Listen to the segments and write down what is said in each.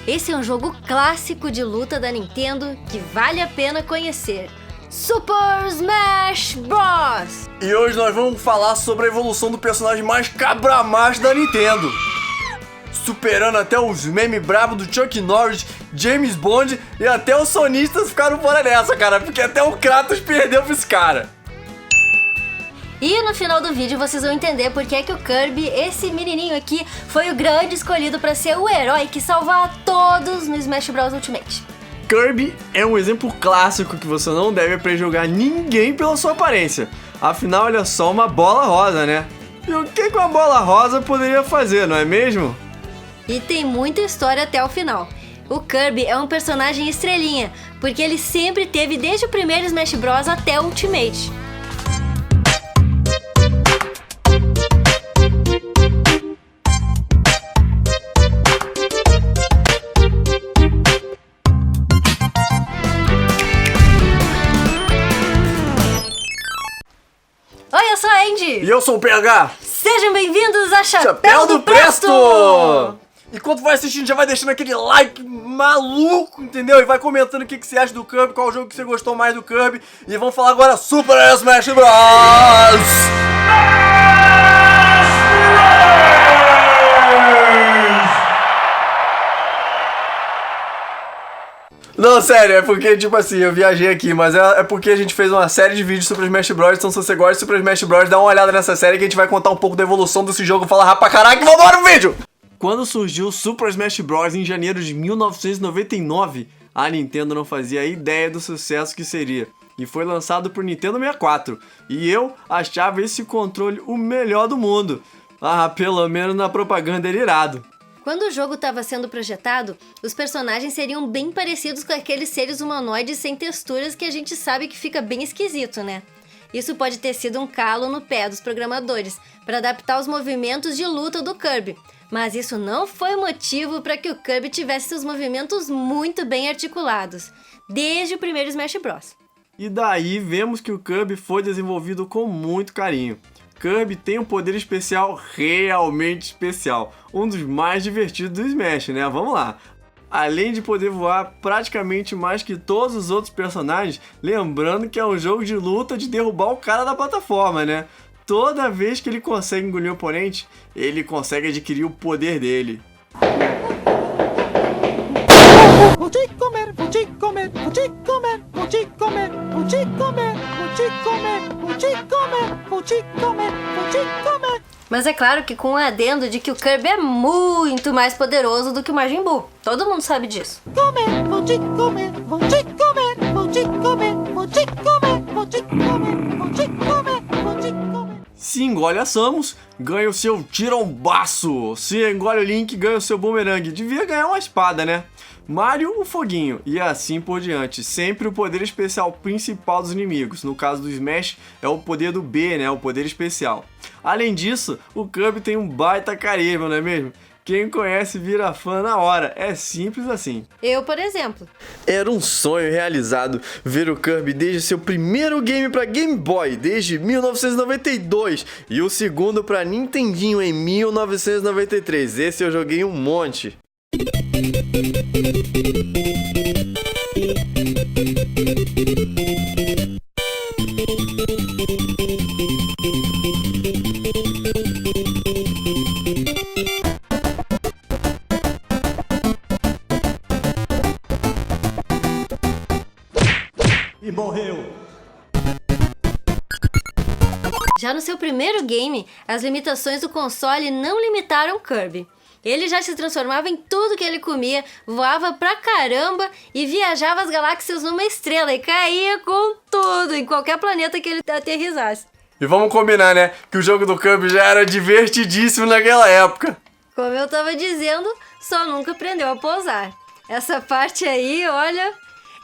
Esse é um jogo clássico de luta da Nintendo que vale a pena conhecer. Super Smash Bros! E hoje nós vamos falar sobre a evolução do personagem mais cabra-macho da Nintendo. Superando até os memes bravos do Chuck Norris, James Bond e até os sonistas ficaram fora dessa, cara, porque até o Kratos perdeu pra esse cara. E no final do vídeo vocês vão entender por que é que o Kirby, esse menininho aqui, foi o grande escolhido pra ser o herói que salva a todos no Smash Bros Ultimate. Kirby é um exemplo clássico que você não deve prejulgar ninguém pela sua aparência. Afinal, ele é só uma bola rosa, né? E o que uma bola rosa poderia fazer, não é mesmo? E tem muita história até o final. O Kirby é um personagem estrelinha, porque ele sempre teve desde o primeiro Smash Bros até o Ultimate. Oi, eu sou a Andy! E eu sou o PH! Sejam bem-vindos a Chapéu do Presto! Enquanto vai assistindo, já vai deixando aquele like maluco, entendeu? E vai comentando o que você acha do Kirby, qual jogo que você gostou mais do Kirby. E vamos falar agora Super Smash Bros! Não, sério, é porque, tipo assim, eu viajei aqui, mas é porque a gente fez uma série de vídeos sobre Smash Bros. Então se você gosta de Super Smash Bros, dá uma olhada nessa série que a gente vai contar um pouco da evolução desse jogo. Fala pra caralho, vambora no vídeo! Quando surgiu o Super Smash Bros. Em janeiro de 1999, a Nintendo não fazia ideia do sucesso que seria. E foi lançado por Nintendo 64. E eu achava esse controle o melhor do mundo. Ah, pelo menos na propaganda era irado. Quando o jogo estava sendo projetado, os personagens seriam bem parecidos com aqueles seres humanoides sem texturas que a gente sabe que fica bem esquisito, né? Isso pode ter sido um calo no pé dos programadores, para adaptar os movimentos de luta do Kirby. Mas isso não foi motivo para que o Kirby tivesse seus movimentos muito bem articulados, desde o primeiro Smash Bros. E daí vemos que o Kirby foi desenvolvido com muito carinho. Kirby tem um poder especial realmente especial, um dos mais divertidos do Smash, né? Vamos lá! Além de poder voar praticamente mais que todos os outros personagens, lembrando que é um jogo de luta de derrubar o cara da plataforma, né? Toda vez que ele consegue engolir o oponente, ele consegue adquirir o poder dele. Vou te comer, vou te comer, vou te comer, vou te comer, vou te comer, vou te comer, vou te comer, vou te comer, vou te comer. Mas é claro que com o adendo de que o Kirby é muito mais poderoso do que o Majin Buu. Todo mundo sabe disso. Comer, vou te comer, vou te comer, vou te comer, vou te comer, vou te comer, vou te comer, vou te comer. Se engole a Samus, ganha o seu tirombaço. Se engole o Link, ganha o seu boomerang. Devia ganhar uma espada, né? Mario, o foguinho, e assim por diante. Sempre o poder especial principal dos inimigos. No caso do Smash, é o poder do B, né? O poder especial. Além disso, o Kirby tem um baita carisma, não é mesmo? Quem conhece vira fã na hora. É simples assim. Eu, por exemplo. Era um sonho realizado ver o Kirby desde seu primeiro game para Game Boy, desde 1992, e o segundo para Nintendinho em 1993. Esse eu joguei um monte. E morreu. Já no seu primeiro game, as limitações do console não limitaram Kirby. Ele já se transformava em tudo que ele comia, voava pra caramba e viajava as galáxias numa estrela e caía com tudo em qualquer planeta que ele aterrissasse. E vamos combinar, né? Que o jogo do Kirby já era divertidíssimo naquela época. Como eu tava dizendo, só nunca aprendeu a pousar. Essa parte aí, olha,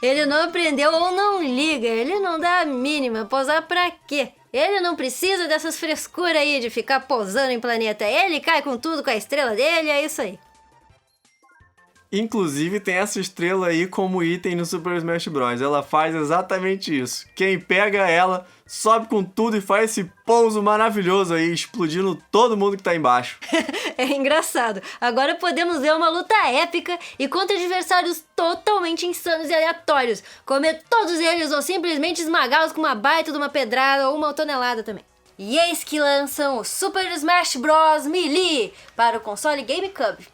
ele não aprendeu ou não liga, ele não dá a mínima. Pousar pra quê? Ele não precisa dessas frescuras aí de ficar pousando em planeta. Ele cai com tudo, com a estrela dele, é isso aí. Inclusive tem essa estrela aí como item no Super Smash Bros. Ela faz exatamente isso. Quem pega ela, sobe com tudo e faz esse pouso maravilhoso aí, explodindo todo mundo que tá embaixo. É engraçado. Agora podemos ver uma luta épica e contra adversários totalmente insanos e aleatórios. Comer todos eles ou simplesmente esmagá-los com uma baita de uma pedrada ou uma tonelada também. E eis que lançam o Super Smash Bros. Melee para o console GameCube.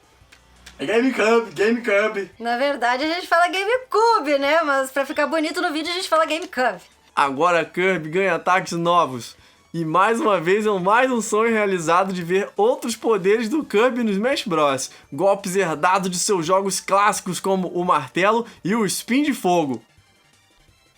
GameCube. Na verdade a gente fala GameCube, né? Mas pra ficar bonito no vídeo a gente fala GameCube. Agora Kirby ganha ataques novos. E mais uma vez é mais um sonho realizado de ver outros poderes do Kirby no Smash Bros. Golpes herdados de seus jogos clássicos como o martelo e o spin de fogo.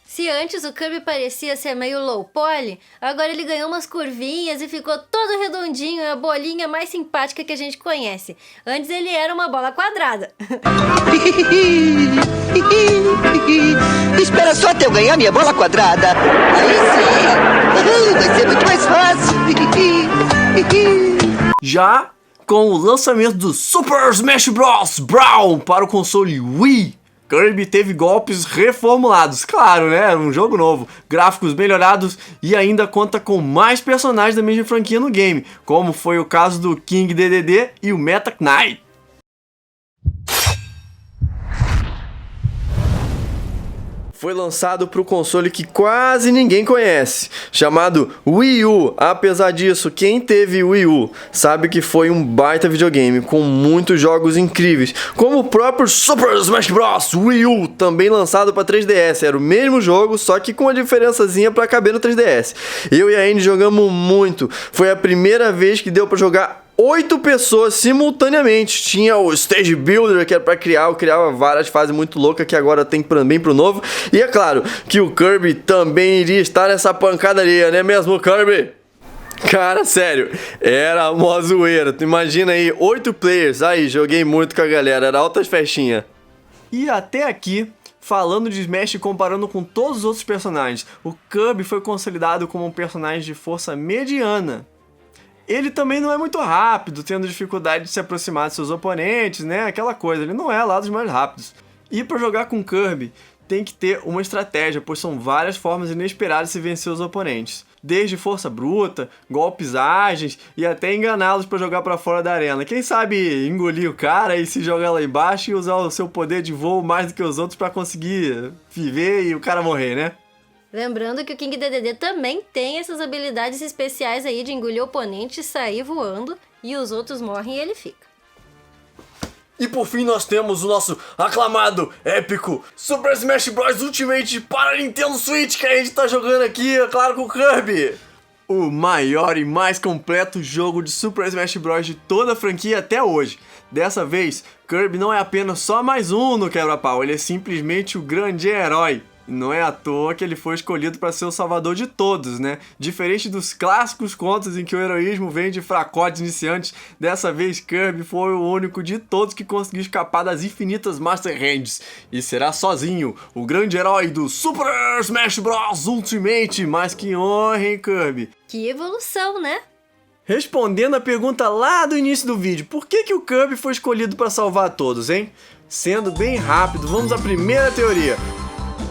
Se antes o Kirby parecia ser meio low poly, agora ele ganhou umas curvinhas e ficou todo redondinho, a bolinha mais simpática que a gente conhece. Antes ele era uma bola quadrada. Espera só até eu ganhar minha bola quadrada. Aí sim, vai ser muito mais fácil. Já com o lançamento do Super Smash Bros. Brawl para o console Wii, Kirby teve golpes reformulados, claro, né? Era um jogo novo, gráficos melhorados e ainda conta com mais personagens da mesma franquia no game, como foi o caso do King Dedede e o Meta Knight. Foi lançado para o console que quase ninguém conhece, chamado Wii U. Apesar disso, quem teve Wii U sabe que foi um baita videogame com muitos jogos incríveis, como o próprio Super Smash Bros. Wii U, também lançado para 3DS. Era o mesmo jogo, só que com uma diferençazinha para caber no 3DS. Eu e a Andy jogamos muito. Foi a primeira vez que deu para jogar 8 pessoas simultaneamente. Tinha o Stage Builder, que era pra criar, eu criava várias fases muito loucas que agora tem também pro novo. E é claro que o Kirby também iria estar nessa pancadaria, né mesmo, Kirby? Cara, sério, era mó zoeira. Tu imagina aí, 8 players. Aí, joguei muito com a galera, era altas festinhas. E até aqui, falando de Smash e comparando com todos os outros personagens, o Kirby foi consolidado como um personagem de força mediana. Ele também não é muito rápido, tendo dificuldade de se aproximar de seus oponentes, né? Aquela coisa, ele não é lá dos mais rápidos. E para jogar com Kirby, tem que ter uma estratégia, pois são várias formas inesperadas de se vencer os oponentes. Desde força bruta, golpes ágeis e até enganá-los para jogar para fora da arena. Quem sabe engolir o cara e se jogar lá embaixo e usar o seu poder de voo mais do que os outros para conseguir viver e o cara morrer, né? Lembrando que o King Dedede também tem essas habilidades especiais aí de engolir o oponente, sair voando e os outros morrem e ele fica. E por fim nós temos o nosso aclamado, épico Super Smash Bros. Ultimate para Nintendo Switch, que a gente tá jogando aqui, é claro, com o Kirby. O maior e mais completo jogo de Super Smash Bros. De toda a franquia até hoje. Dessa vez, Kirby não é apenas só mais um no quebra-pau, ele é simplesmente o grande herói. Não é à toa que ele foi escolhido para ser o salvador de todos, né? Diferente dos clássicos contos em que o heroísmo vem de fracotes iniciantes, dessa vez Kirby foi o único de todos que conseguiu escapar das infinitas Master Hands. E será sozinho o grande herói do Super Smash Bros. Ultimate. Mas que honra, hein, Kirby? Que evolução, né? Respondendo a pergunta lá do início do vídeo, por que o Kirby foi escolhido para salvar todos, hein? Sendo bem rápido, vamos à primeira teoria.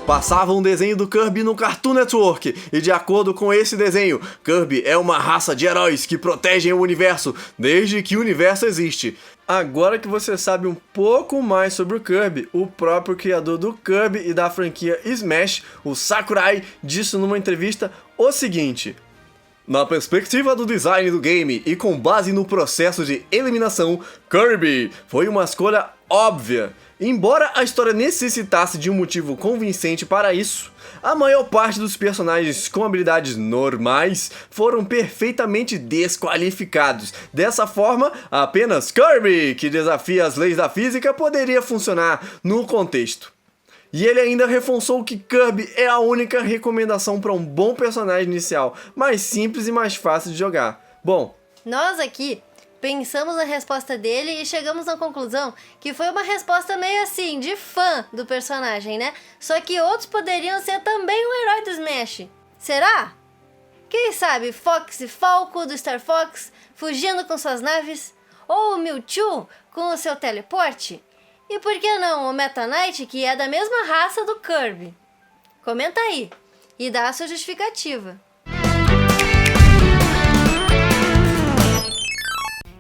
Passava um desenho do Kirby no Cartoon Network, e de acordo com esse desenho, Kirby é uma raça de heróis que protegem o universo desde que o universo existe. Agora que você sabe um pouco mais sobre o Kirby, o próprio criador do Kirby e da franquia Smash, o Sakurai, disse numa entrevista o seguinte: na perspectiva do design do game e com base no processo de eliminação, Kirby foi uma escolha óbvia. Embora a história necessitasse de um motivo convincente para isso, a maior parte dos personagens com habilidades normais foram perfeitamente desqualificados. Dessa forma, apenas Kirby, que desafia as leis da física, poderia funcionar no contexto. E ele ainda reforçou que Kirby é a única recomendação para um bom personagem inicial, mais simples e mais fácil de jogar. Bom, nós aqui pensamos na resposta dele e chegamos à conclusão que foi uma resposta meio assim, de fã do personagem, né? Só que outros poderiam ser também um herói do Smash. Será? Quem sabe Fox e Falco do Star Fox fugindo com suas naves? Ou o Mewtwo com o seu teleporte? E por que não o Meta Knight, que é da mesma raça do Kirby? Comenta aí e dá a sua justificativa.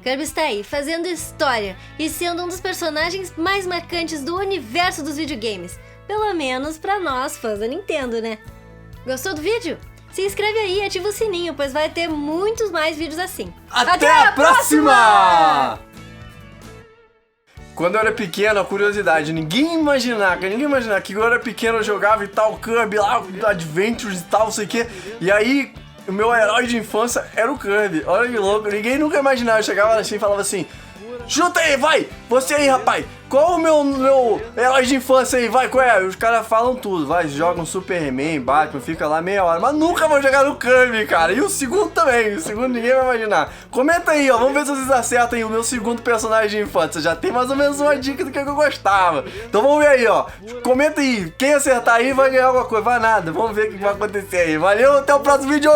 Kirby está aí, fazendo história e sendo um dos personagens mais marcantes do universo dos videogames. Pelo menos pra nós, fãs da Nintendo, né? Gostou do vídeo? Se inscreve aí e ativa o sininho, pois vai ter muitos mais vídeos assim. Até a próxima! Quando eu era pequeno, a curiosidade, ninguém imaginar que quando eu era pequeno eu jogava e tal, Kirby lá, Adventures e tal, não sei o que. E aí, o meu herói de infância era o Kirby. Olha que louco, ninguém nunca imaginava. Eu chegava assim e falava assim: chuta aí, vai! Você aí, rapaz! Qual o meu herói de infância aí? Vai, qual é? Os caras falam tudo, vai, jogam Superman, Batman, fica lá meia hora, mas nunca vão jogar no Kirby, cara. E o segundo também, o segundo ninguém vai imaginar. Comenta aí, ó, vamos ver se vocês acertam aí o meu segundo personagem de infância. Já tem mais ou menos uma dica do que eu gostava. Então vamos ver aí, ó. Comenta aí, quem acertar aí vai ganhar alguma coisa, vai nada. Vamos ver o que vai acontecer aí. Valeu, até o próximo vídeo.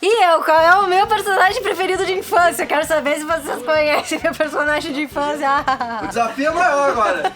E eu, qual é o meu personagem preferido de infância? Quero saber se vocês conhecem meu personagem de infância. O desafio é maior agora.